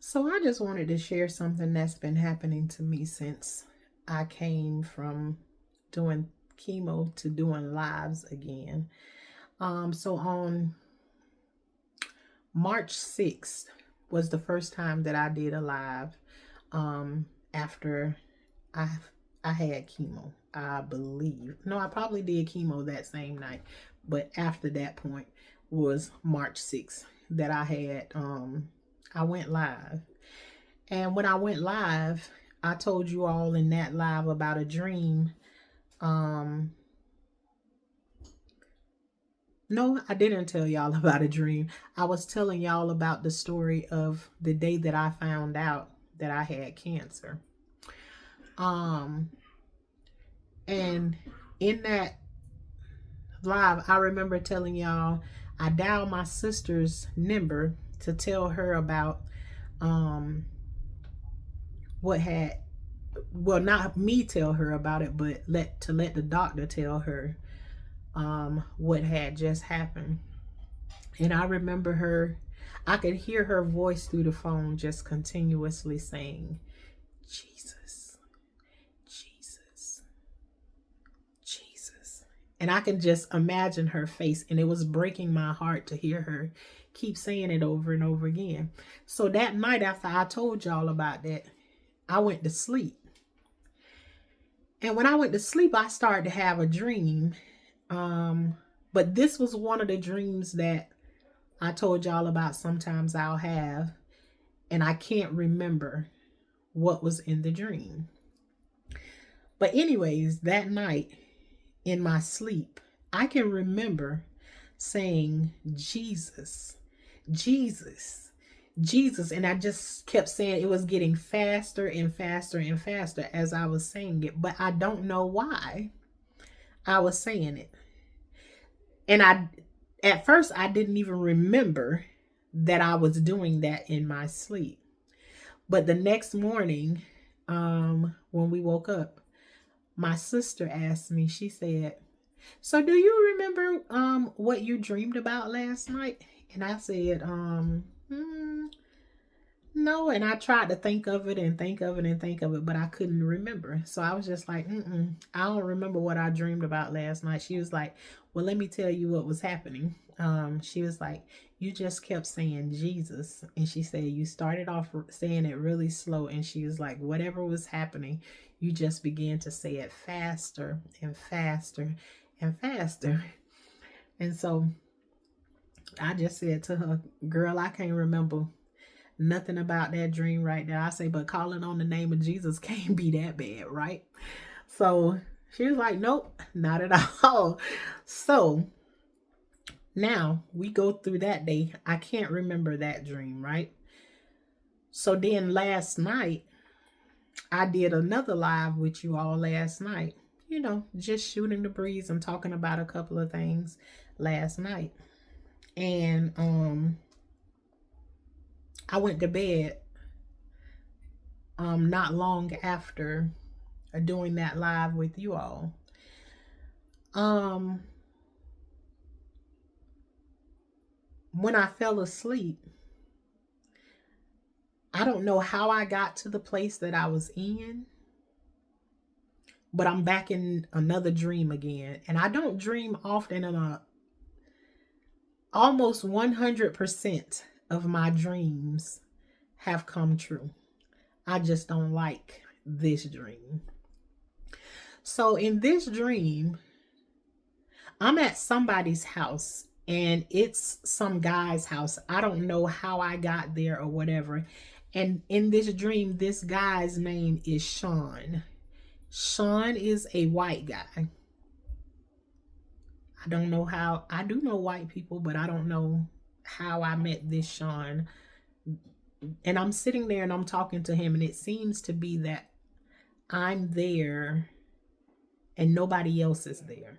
So I just wanted to share something that's been happening to me since I came from doing chemo to doing lives again. So on March 6th was the first time that I did a live after I I had chemo. I believe. No, I probably did chemo that same night, but after that point was March 6th that I went live. And when I went live, I told you all in that live about a dream. Um, no, I didn't tell y'all about a dream. I was telling y'all about the story of the day that I found out that I had cancer. Um, and in that live, I remember telling y'all I dialed my sister's number to tell her about um what had well, not me tell her about it, but let the doctor tell her what had just happened. And I remember her, I could hear her voice through the phone just continuously saying, Jesus, Jesus, Jesus. And I can just imagine her face, and it was breaking my heart to hear her keep saying it over and over again. So that night after I told y'all about that, I went to sleep. And when I went to sleep, I started to have a dream. Um, but this was one of the dreams that I told y'all about sometimes I'll have, and I can't remember what was in the dream. But, anyways, that night in my sleep, I can remember saying, Jesus, Jesus, Jesus. And I just kept saying it was getting faster and faster and faster as I was saying it. But I don't know why I was saying it. And at first, I didn't even remember that I was doing that in my sleep. But the next morning, when we woke up, my sister asked me, she said, so do you remember what you dreamed about last night? And I said, no. And I tried to think of it and think of it and think of it, but I couldn't remember. So I was just like, I don't remember what I dreamed about last night. She was like, well, let me tell you what was happening. She was like, you just kept saying Jesus. And she said, you started off saying it really slow. And she was like, whatever was happening, you just began to say it faster and faster and faster. And so I just said to her, girl, I can't remember nothing about that dream right there. I say, but calling on the name of Jesus can't be that bad, right? So she was like, nope, not at all. So now we go through that day. I can't remember that dream, right? So then last night, I did another live with you all last night. You know, just shooting the breeze and talking about a couple of things last night. And I went to bed not long after doing that live with you all. Um when I fell asleep, I don't know how I got to the place that I was in, but I'm back in another dream again. And I don't dream often, and almost 100% of my dreams have come true. I just don't like this dream. So in this dream, I'm at somebody's house, and it's some guy's house. I don't know how I got there or whatever. And in this dream, this guy's name is Sean. Sean is a white guy. I don't know how. I do know white people, but I don't know how I met this Sean. And I'm sitting there and I'm talking to him, and it seems to be that I'm there and nobody else is there.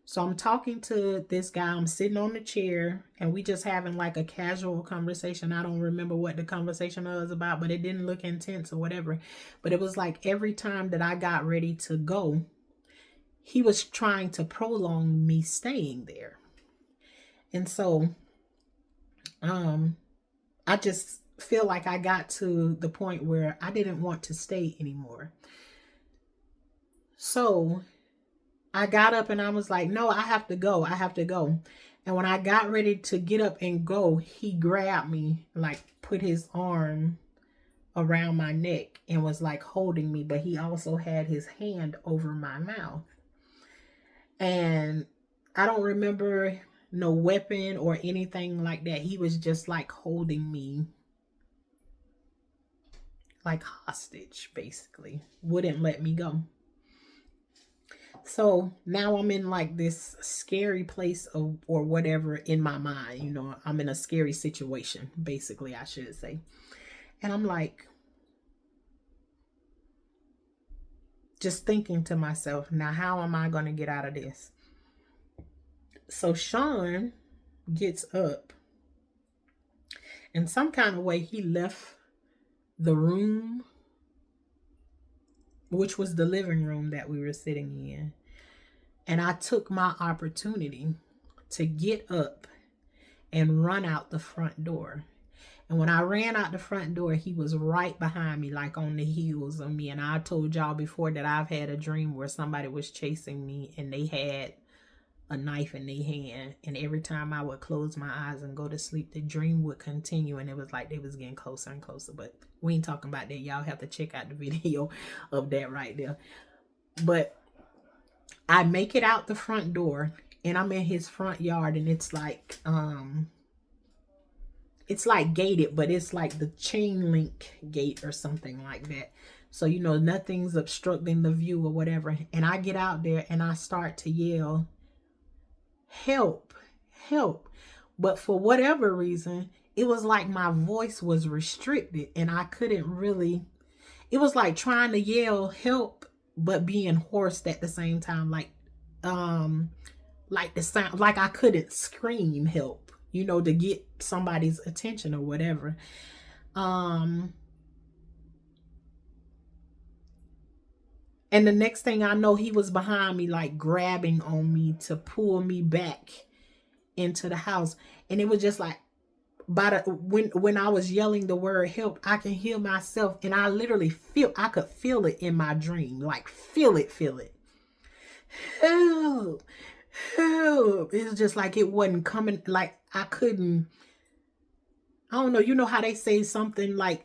So I'm talking to this guy. I'm sitting on the chair, and we just having like a casual conversation. I don't remember what the conversation was about, but it didn't look intense or whatever. But it was like every time that I got ready to go, he was trying to prolong me staying there. And so I just feel like I got to the point where I didn't want to stay anymore. So I got up and I was like, no, I have to go. I have to go. And when I got ready to get up and go, he grabbed me, like put his arm around my neck and was like holding me, but he also had his hand over my mouth. And I don't remember no weapon or anything like that. He was just like holding me like hostage, basically. Wouldn't let me go. So now I'm in like this scary place of, or whatever in my mind, you know, I'm in a scary situation, basically, I should say. And I'm like, just thinking to myself, now how am I going to get out of this? So Sean gets up. In some kind of way, he left the room, which was the living room that we were sitting in. And I took my opportunity to get up and run out the front door. And when I ran out the front door, he was right behind me, like on the heels of me. And I told y'all before that I've had a dream where somebody was chasing me and they had a knife in their hand. And every time I would close my eyes and go to sleep, the dream would continue. And it was like they was getting closer and closer. But we ain't talking about that. Y'all have to check out the video of that right there. But I make it out the front door and I'm in his front yard, and it's like gated, but it's like the chain link gate or something like that. So, you know, nothing's obstructing the view or whatever. And I get out there and I start to yell, help, help. But for whatever reason, it was like my voice was restricted and I couldn't really, it was like trying to yell help, but being hoarse at the same time. Like the sound, like I couldn't scream help, you know, to get somebody's attention or whatever. And the next thing I know, he was behind me, like grabbing on me to pull me back into the house. And it was just like, when I was yelling the word help, I can hear myself, and I literally I could feel it in my dream, like feel it. Help, help. It's just like it wasn't coming, like I couldn't, I don't know, you know how they say something like,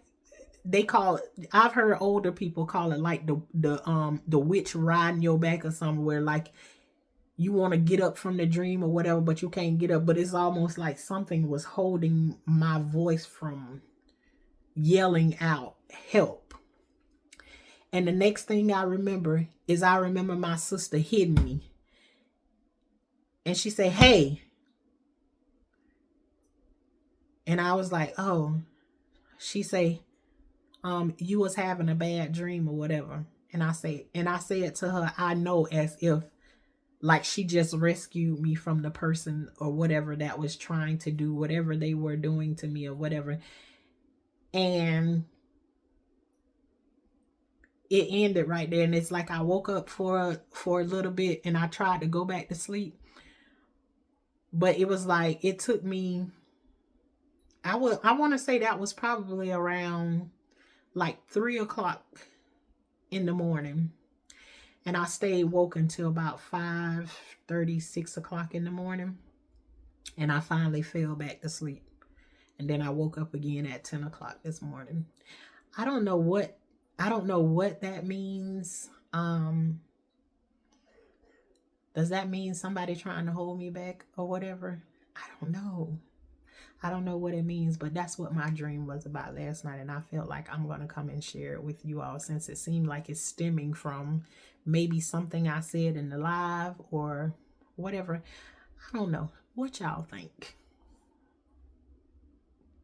they call it, I've heard older people call it like the witch riding your back or somewhere, like you want to get up from the dream or whatever, but you can't get up. But it's almost like something was holding my voice from yelling out help. And the next thing I remember is my sister hitting me. And she said, hey. And I was like, oh. She say, you was having a bad dream or whatever. And I said to her, I know, as if like she just rescued me from the person or whatever that was trying to do whatever they were doing to me or whatever. And it ended right there. And it's like I woke up for a little bit and I tried to go back to sleep. But it was like, it took me, I want to say that was probably around like 3 o'clock in the morning. And I stayed woke until about 5:30, 6 o'clock in the morning. And I finally fell back to sleep. And then I woke up again at 10 o'clock this morning. I don't know what that means. Does that mean somebody trying to hold me back or whatever? I don't know. I don't know what it means, but that's what my dream was about last night. And I felt like I'm going to come and share it with you all, since it seemed like it's stemming from maybe something I said in the live or whatever. I don't know. What y'all think?